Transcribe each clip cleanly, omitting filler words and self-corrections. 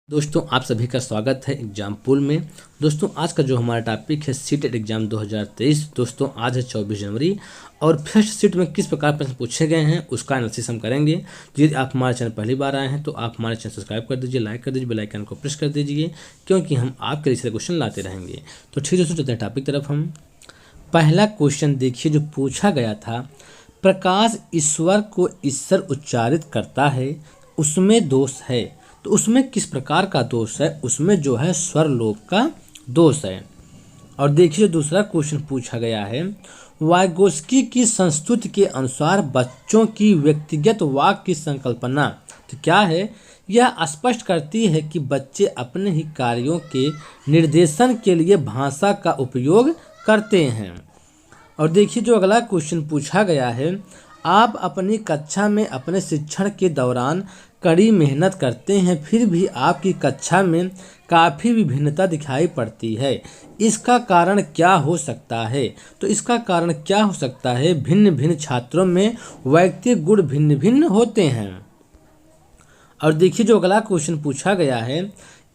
दोस्तों आप सभी का स्वागत है एग्जाम पूल में। दोस्तों आज का जो हमारा टॉपिक है सीटेट एग्जाम 2023। दोस्तों आज है 24 जनवरी और फर्स्ट सीट में किस प्रकार प्रश्न पूछे गए हैं उसका एनालिसिस हम करेंगे। यदि आप हमारे चैनल पहली बार आए हैं तो आप हमारे चैनल सब्सक्राइब कर दीजिए, लाइक कर दीजिए, बेल आइकन को प्रेस कर दीजिए क्योंकि हम आपके लिए क्वेश्चन लाते रहेंगे। तो ठीक दोस्तों चलते हैं टॉपिक तरफ। हम पहला क्वेश्चन देखिए जो पूछा गया था, प्रकाश ईश्वर को ईश्वर उच्चारित करता है उसमें दोष है, तो उसमें किस प्रकार का दोष है? उसमें जो है स्वरलोप का दोष है। और देखिए दूसरा क्वेश्चन पूछा गया है, वाइगोस्की की संस्तुति के अनुसार बच्चों की व्यक्तिगत वाक की संकल्पना तो क्या है? यह स्पष्ट करती है कि बच्चे अपने ही कार्यों के निर्देशन के लिए भाषा का उपयोग करते हैं। और देखिए जो अगला क्वेश्चन पूछा गया है, आप अपनी कक्षा में अपने शिक्षण के दौरान कड़ी मेहनत करते हैं फिर भी आपकी कक्षा में काफ़ी विभिन्नता दिखाई पड़ती है, इसका कारण क्या हो सकता है? तो इसका कारण क्या हो सकता है? भिन्न भिन्न छात्रों में व्यक्तिगत गुण भिन्न भिन्न होते हैं। और देखिए जो अगला क्वेश्चन पूछा गया है,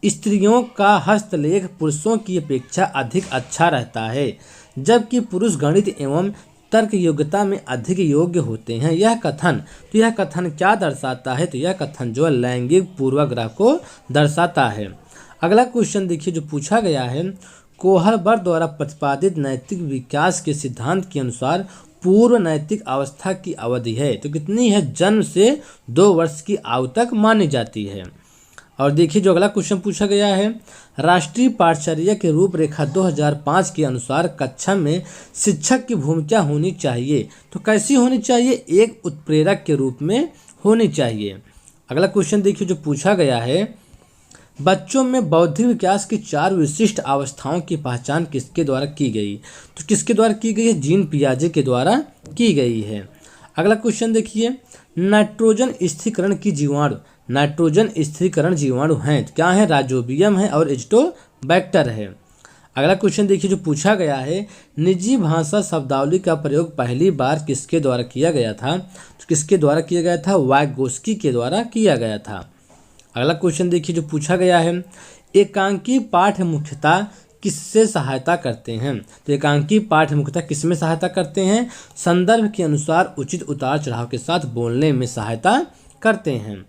स्त्रियों का हस्तलेख पुरुषों की अपेक्षा अधिक अच्छा रहता है जबकि पुरुष गणित एवं तर्क योग्यता में अधिक योग्य होते हैं। यह कथन क्या दर्शाता है? तो यह कथन जो है लैंगिक पूर्वाग्रह को दर्शाता है। अगला क्वेश्चन देखिए जो पूछा गया है, कोहलबर्ग द्वारा प्रतिपादित नैतिक विकास के सिद्धांत के अनुसार पूर्व नैतिक अवस्था की अवधि है तो कितनी है? जन्म से 2 वर्ष की आयु तक मानी जाती है। और देखिए जो अगला क्वेश्चन पूछा गया है, राष्ट्रीय पाठचर्या की रूपरेखा 2005 के अनुसार कक्षा में शिक्षक की भूमिका होनी चाहिए, तो कैसी होनी चाहिए? एक उत्प्रेरक के रूप में होनी चाहिए। अगला क्वेश्चन देखिए जो पूछा गया है, बच्चों में बौद्धिक विकास की 4 विशिष्ट अवस्थाओं की पहचान किसके द्वारा की गई? तो किसके द्वारा की गई है? जीन पियाजे के द्वारा की गई है। अगला क्वेश्चन देखिए, नाइट्रोजन स्थिरीकरण जीवाणु हैं, क्या है? राइजोबियम है और एजिटोबैक्टर है। अगला क्वेश्चन देखिए जो पूछा गया है, निजी भाषा शब्दावली का प्रयोग पहली बार किसके द्वारा किया गया था? तो किसके द्वारा किया गया था? वाइगोस्की के द्वारा किया गया था। अगला क्वेश्चन देखिए जो पूछा गया है, एकांकी पाठ मुख्यतः किससे सहायता करते हैं? तो एकांकी पाठ मुख्यतः किसमें सहायता करते हैं? संदर्भ के अनुसार उचित उतार चढ़ाव के साथ बोलने में सहायता करते हैं।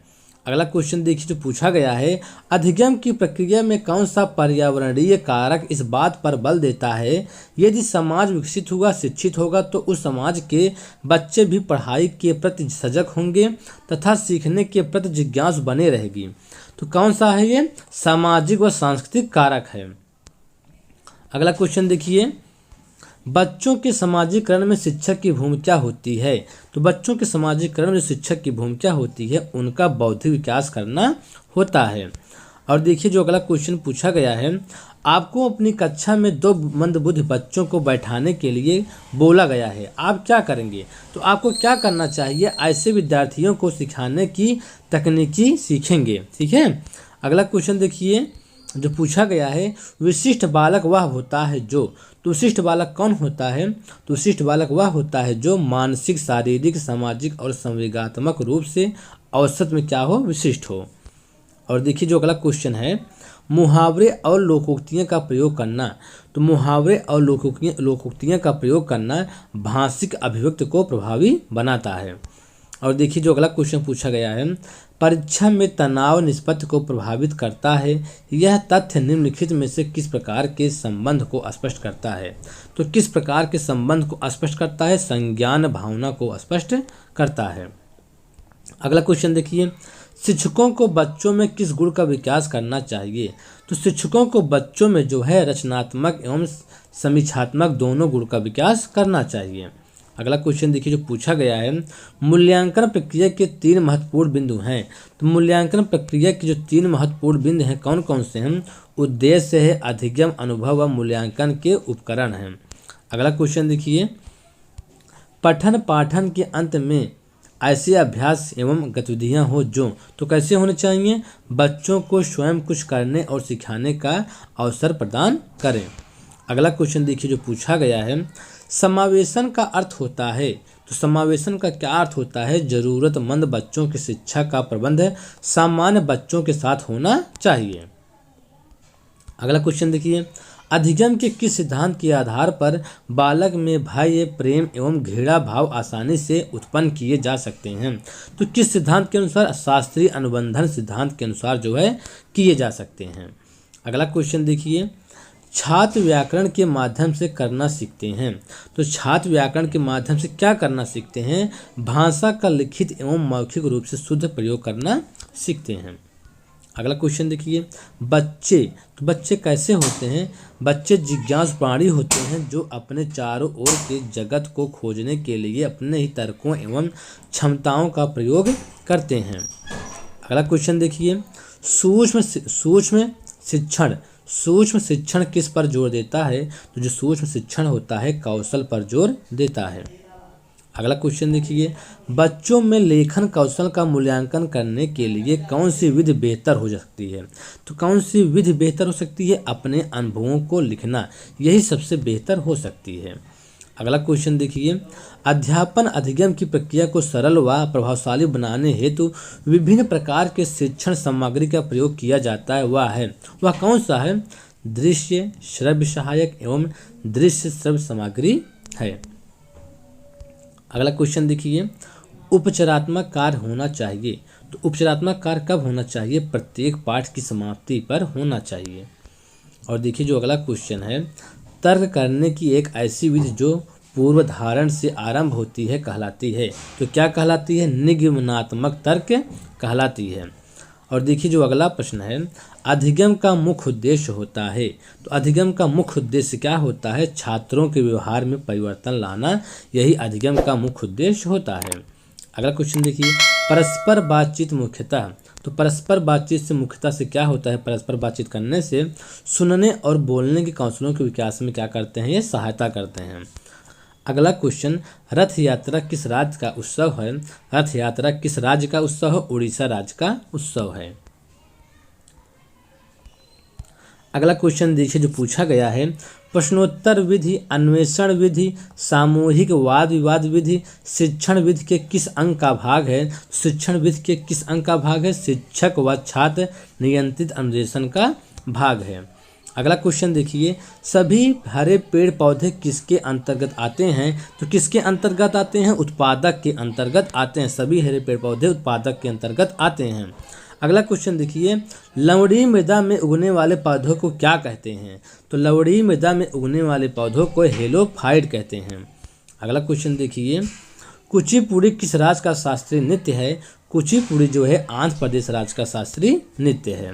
अगला क्वेश्चन देखिए जो पूछा गया है, अधिगम की प्रक्रिया में कौन सा पर्यावरणीय कारक इस बात पर बल देता है यदि समाज विकसित होगा, शिक्षित होगा तो उस समाज के बच्चे भी पढ़ाई के प्रति सजग होंगे तथा सीखने के प्रति जिज्ञासु बने रहेगी। तो कौन सा है ये? सामाजिक व सांस्कृतिक कारक है। अगला क्वेश्चन देखिए, बच्चों के समाजीकरण में शिक्षक की भूमिका होती है, तो बच्चों के समाजीकरण में शिक्षक की भूमिका होती है उनका बौद्धिक विकास करना होता है। और देखिए जो अगला क्वेश्चन पूछा गया है, आपको अपनी कक्षा में 2 मंदबुद्धि बच्चों को बैठाने के लिए बोला गया है, आप क्या करेंगे? तो आपको क्या करना चाहिए? ऐसे विद्यार्थियों को सिखाने की तकनीकी सीखेंगे। ठीक है। अगला क्वेश्चन देखिए जो पूछा गया है, विशिष्ट बालक वह होता है जो, तो विशिष्ट बालक कौन होता है? तो विशिष्ट बालक वह होता है जो मानसिक, शारीरिक, सामाजिक और संवेगात्मक रूप से औसत में क्या हो? विशिष्ट हो। और देखिए जो अगला क्वेश्चन है, मुहावरे और लोकोक्तियाँ का प्रयोग करना, तो मुहावरे और लोकोक्तियाँ का प्रयोग करना भाषिक अभिव्यक्ति को प्रभावी बनाता है। और देखिए जो अगला क्वेश्चन पूछा गया है, परीक्षा में तनाव निष्पत्ति को प्रभावित करता है, यह तथ्य निम्नलिखित में से किस प्रकार के संबंध को स्पष्ट करता है? तो किस प्रकार के संबंध को स्पष्ट करता है? संज्ञान भावना को स्पष्ट करता है। अगला क्वेश्चन देखिए, शिक्षकों को बच्चों में किस गुण का विकास करना चाहिए? तो शिक्षकों को बच्चों में जो है रचनात्मक एवं समीक्षात्मक दोनों गुण का विकास करना चाहिए। अगला क्वेश्चन देखिए जो पूछा गया है, मूल्यांकन प्रक्रिया के 3 महत्वपूर्ण बिंदु हैं, तो मूल्यांकन प्रक्रिया के जो 3 महत्वपूर्ण बिंदु हैं कौन कौन से हैं? उद्देश्य है, अधिगम, अनुभव व मूल्यांकन के उपकरण हैं। अगला क्वेश्चन देखिए, पठन पाठन के अंत में ऐसे अभ्यास एवं गतिविधियां हो जो, तो कैसे होने चाहिए? बच्चों को स्वयं कुछ करने और सिखाने का अवसर प्रदान करें। अगला क्वेश्चन देखिए जो पूछा गया है, समावेशन का अर्थ होता है, तो तो समावेशन का क्या अर्थ होता है? जरूरतमंद बच्चों की शिक्षा का प्रबंध सामान्य बच्चों के साथ होना चाहिए। अगला क्वेश्चन देखिए, अधिगम के किस सिद्धांत के आधार पर बालक में भय, प्रेम एवं घृणा भाव आसानी से उत्पन्न किए जा सकते हैं? तो किस सिद्धांत के अनुसार? शास्त्रीय अनुबंधन सिद्धांत के अनुसार जो है किए जा सकते हैं। अगला क्वेश्चन देखिए, छात्र व्याकरण के माध्यम से करना सीखते हैं। तो छात्र व्याकरण के माध्यम से क्या करना सीखते हैं? भाषा का लिखित एवं मौखिक रूप से शुद्ध प्रयोग करना सीखते हैं। अगला क्वेश्चन देखिए, बच्चे, तो बच्चे कैसे होते हैं? बच्चे जिज्ञासु प्राणी होते हैं जो अपने चारों ओर के जगत को खोजने के लिए अपने ही तर्कों एवं क्षमताओं का प्रयोग करते हैं। अगला क्वेश्चन देखिए, सूक्ष्म शिक्षण किस पर जोर देता है? तो जो सूक्ष्म शिक्षण होता है कौशल पर जोर देता है। अगला क्वेश्चन देखिए, बच्चों में लेखन कौशल का मूल्यांकन करने के लिए कौन सी विधि बेहतर हो सकती है? तो कौन सी विधि बेहतर हो सकती है? अपने अनुभवों को लिखना, यही सबसे बेहतर हो सकती है। अगला क्वेश्चन देखिए, अध्यापन अधिगम की प्रक्रिया को सरल व प्रभावशाली बनाने हेतु विभिन्न प्रकार के शिक्षण सामग्री का प्रयोग किया जाता है, वह कौन सा है? दृश्य श्रव्य सहायक एवं दृश्य श्रव्य सामग्री है। अगला क्वेश्चन देखिए, उपचारात्मक कार्य होना चाहिए। तो उपचारात्मक कार्य कब होना चाहिए? प्रत्येक पाठ की समाप्ति पर होना चाहिए। और देखिए जो अगला क्वेश्चन है, तर्क करने की एक ऐसी विधि जो पूर्वधारण से आरंभ होती है कहलाती है। तो क्या कहलाती है? निगमनात्मक तर्क कहलाती है। और देखिए जो अगला प्रश्न है, अधिगम का मुख्य उद्देश्य होता है। तो अधिगम का मुख्य उद्देश्य क्या होता है? छात्रों के व्यवहार में परिवर्तन लाना, यही अधिगम का मुख्य उद्देश्य होता है। अगला क्वेश्चन देखिए, परस्पर बातचीत मुख्यतः। तो परस्पर बातचीत से मुख्यतः से क्या होता है? परस्पर बातचीत करने से सुनने और बोलने के कौशलों के विकास में क्या करते हैं? ये सहायता करते हैं। अगला क्वेश्चन, रथ यात्रा किस राज्य का उत्सव है? रथ यात्रा किस राज्य का उत्सव है? उड़ीसा राज्य का उत्सव है। अगला क्वेश्चन देखिए जो पूछा गया है, प्रश्नोत्तर विधि, अन्वेषण विधि, सामूहिक वाद विवाद विधि शिक्षण विधि के किस अंग का भाग है? शिक्षण विधि के किस अंग का भाग है? शिक्षक व छात्र नियंत्रित अन्वेषण का भाग है। अगला क्वेश्चन देखिए, सभी हरे पेड़ पौधे किसके अंतर्गत आते हैं? तो किसके अंतर्गत आते हैं? उत्पादक के अंतर्गत आते हैं। सभी हरे पेड़ पौधे उत्पादक के अंतर्गत आते हैं। अगला क्वेश्चन देखिए, लवणीय मृदा में उगने वाले पौधों को क्या कहते हैं? तो लवणीय मृदा में उगने वाले पौधों को हेलोफाइट कहते हैं। अगला क्वेश्चन देखिए, कुचिपुड़ी किस राज्य का शास्त्रीय नृत्य है? कुचिपुड़ी जो है आंध्र प्रदेश राज्य का शास्त्रीय नृत्य है।